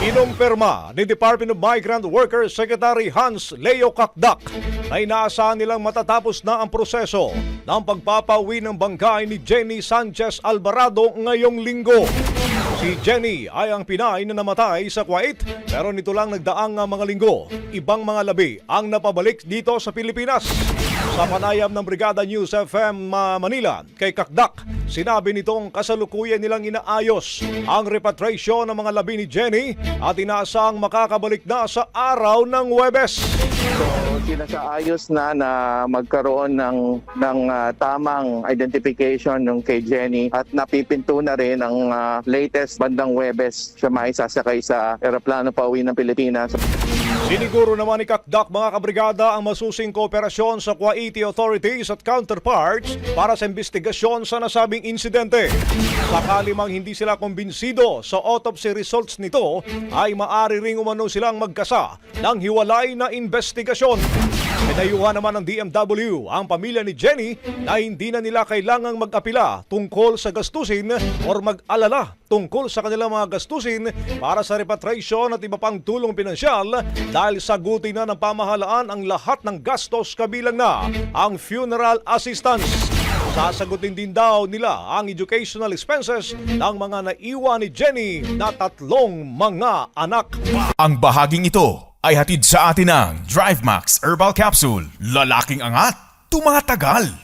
Inumpirma ni Department of Migrant Workers Secretary Hans Leo Kakdak na inaasahan nilang matatapos na ang proseso ng pagpapauwi ng bangkay ni Jenny Sanchez Alvarado ngayong linggo. Si Jenny ay ang Pinay na namatay sa Kuwait pero nito lang nagdaang mga linggo. Ibang mga labi ang napabalik dito sa Pilipinas. Sa panayam ng Brigada News FM Manila kay Kakdak, sinabi nitong kasalukuyan nilang inaayos ang repatriation ng mga labi ni Jenny at inaasang makakabalik na sa araw ng Huwebes. So, sinasaayos na magkaroon ng tamang identification ng kay Jenny at napipinto na rin ang latest bandang Huwebes siya maisasakay sa eroplano pauwi ng Pilipinas. Siniguro naman ni Kakdak mga kabrigada ang masusing kooperasyon sa Kuwaiti authorities at counterparts para sa investigasyon sa nasabing insidente. Sakali mang hindi sila kumbinsido sa autopsy results nito, ay maaari ring umano silang magkasa ng hiwalay na investigasyon. Pinayuhan naman ng DMW ang pamilya ni Jenny na hindi na nila kailangang mag-apila tungkol sa gastusin o mag-alala tungkol sa kanilang mga gastusin para sa repatriation at iba pang tulong pinansyal dahil sagutin na ng pamahalaan ang lahat ng gastos kabilang na ang funeral assistance. Sasagutin din daw nila ang educational expenses ng mga naiwan ni Jenny na 3 mga anak. Ang bahaging ito ay hatid sa atin ng DriveMax Herbal Capsule. Lalaking angat, tumatagal.